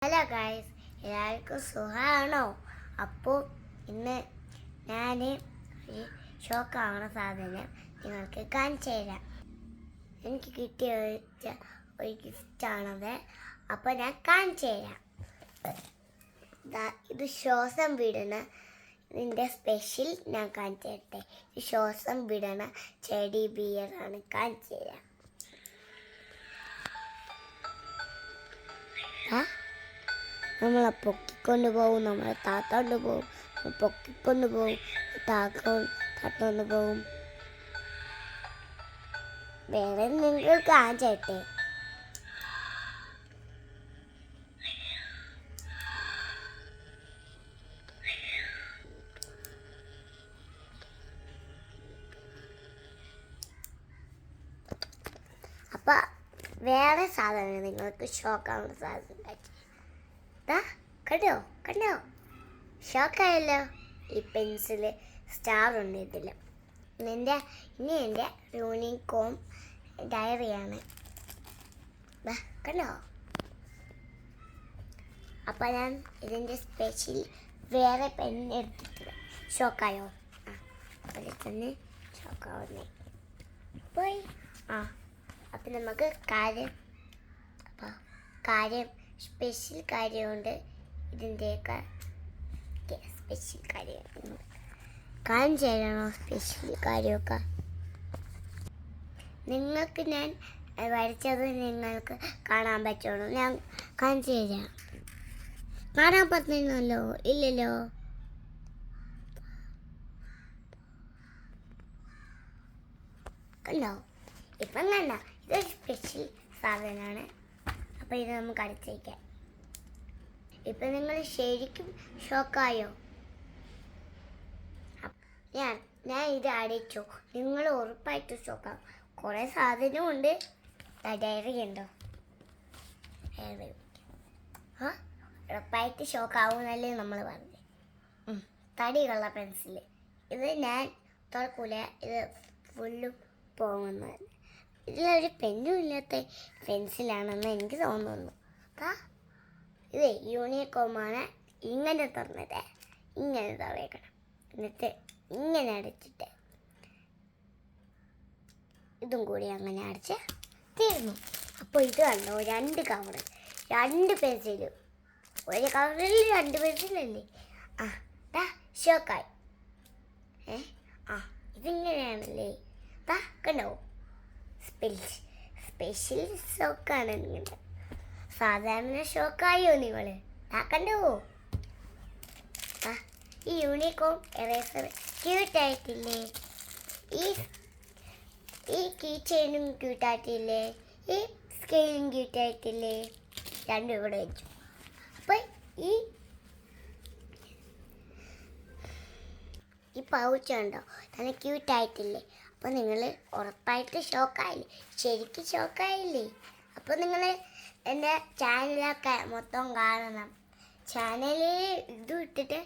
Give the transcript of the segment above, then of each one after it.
Hello guys, എല്ലാവർക്കും സുഖമാണോ? അപ്പോൾ ഇന്ന് ഞാൻ ഒരു ഷോക്കാവണ സാധനം നിങ്ങൾക്ക് കാണിച്ചു തരാം. എനിക്ക് കിട്ടിയ ഒരു ഗിഫ്റ്റാണത്. അപ്പോൾ ഞാൻ കാണിച്ചു തരാം. ഇത് ശ്വാസം വിടണ ഇതിൻ്റെ സ്പെഷ്യൽ ഞാൻ കാണിച്ചു തരട്ടെ. ഇത് ശ്വാസം വിടണ ടെഡി ബിയറാണ്. കാണിച്ചു തരാം. നമ്മളെ പൊക്കിക്കൊണ്ട് പോകും, നമ്മളെ താത്തോണ്ട് പോകും, പൊക്കിക്കൊണ്ട് പോകും, താത്തോണ്ട് പോകും. വേറെ നിങ്ങൾ കാണിച്ചേട്ടെ. അപ്പൊ വേറെ സാധനം നിങ്ങൾക്ക് ഷോക്കാവുന്ന സാധനം കണ്ടോ ഷോക്കായല്ലോ. ഈ പെൻസില് സ്റ്റാർ ഉണ്ട് ഇതിൽ. ഇനി എൻ്റെ യൂണിക്കോം ഡയറിയാണ്. കണ്ടോ? അപ്പം ഞാൻ ഇതിൻ്റെ സ്പെഷ്യൽ വേറെ പെൻ എടുത്തിട്ടില്ല. ഷോക്കായോ? അതിൽ തന്നെ ഷോക്കാവുന്നേ പോയി. അപ്പം നമുക്ക് കാര്യം സ്പെഷ്യൽ കാര്യമുണ്ട്. ഇതിൻ്റെയൊക്കെ സ്പെഷ്യൽ കാര്യം കാണിച്ചു തരണോ? സ്പെഷ്യൽ കാര്യമൊക്കെ നിങ്ങൾക്ക് ഞാൻ വരച്ചത് നിങ്ങൾക്ക് കാണാൻ പറ്റുള്ളൂ. ഞാൻ കാണിച്ചു തരാം. കാണാൻ പറ്റുന്നല്ലോ? ഇല്ലല്ലോ. കണ്ടോ? ഇപ്പം കണ്ട, ഇതൊരു സ്പെഷ്യൽ സാധനമാണ്. അപ്പോൾ ഇത് നമുക്ക് അടിച്ചേക്കാം. ഇപ്പം നിങ്ങൾ ശരിക്കും ഷോക്കായോ? ഞാൻ ഇത് അടിച്ചു. നിങ്ങൾ ഉറപ്പായിട്ട് ഷോക്കാവും. കുറേ സാധനമുണ്ട്. ഡയറി ഉണ്ടോ? ഉറപ്പായിട്ട് ഷോക്കാവുന്നല്ലേ നമ്മൾ പറഞ്ഞത്. തടിയുള്ള പെൻസില്. ഇത് ഞാൻ തുറക്കൂല. ഇത് ഫുള്ളും പോകുന്നത്. ഇതിലൊരു പെന്നും ഇല്ലാത്ത പെൻസിലാണെന്ന് എനിക്ക് തോന്നുന്നു. ഇത് യൂണിക്കോമാണ്. ഇങ്ങനെ തുറന്നിട്ട് ഇങ്ങനെ തുറക്കണം. എന്നിട്ട് ഇങ്ങനെ അടച്ചിട്ട് ഇതും കൂടി അങ്ങനെ അടച്ച് തീർന്നു. അപ്പോൾ ഇത് കണ്ടോ, 2 കവറ്, 2 പെൻസിലും. ഒരു കവറിൽ 2 പെൻസിലല്ലേ? ഷോക്കായി. ഇതിങ്ങനെയാണല്ലേ? കണ്ടോ? സ്പെഷ്യൽ ഷോക്കാണ് നിങ്ങളുടെ. സാധാരണ ഷോക്കായോ നിങ്ങൾ? കണ്ടോ? ഈ യൂണിക്കോം എറേസർ ക്യൂട്ടായിട്ടില്ലേ? ഈ കീ ചെയിനും ക്യൂട്ടായിട്ടില്ലേ? ഈ സ്കെയിലും ക്യൂട്ടായിട്ടില്ലേ? 2 ഇവിടെ വെച്ചു. അപ്പം ഈ പൗച്ചുണ്ടോ, നല്ല ക്യൂട്ടായിട്ടില്ലേ? അപ്പോൾ നിങ്ങൾ ഉറപ്പായിട്ട് ഷോക്കായില്ലേ? ശരിക്കും ഷോക്കായില്ലേ? അപ്പോൾ നിങ്ങൾ എൻ്റെ ചാനലൊക്കെ മൊത്തം കാണണം. ചാനലിൽ ഇത് ഇട്ടിട്ട്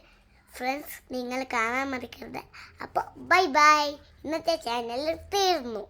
ഫ്രണ്ട്സ് നിങ്ങൾ കാണാൻ മറക്കരുത്. അപ്പോൾ ബൈ. ഇന്നത്തെ ചാനൽ തീർന്നു.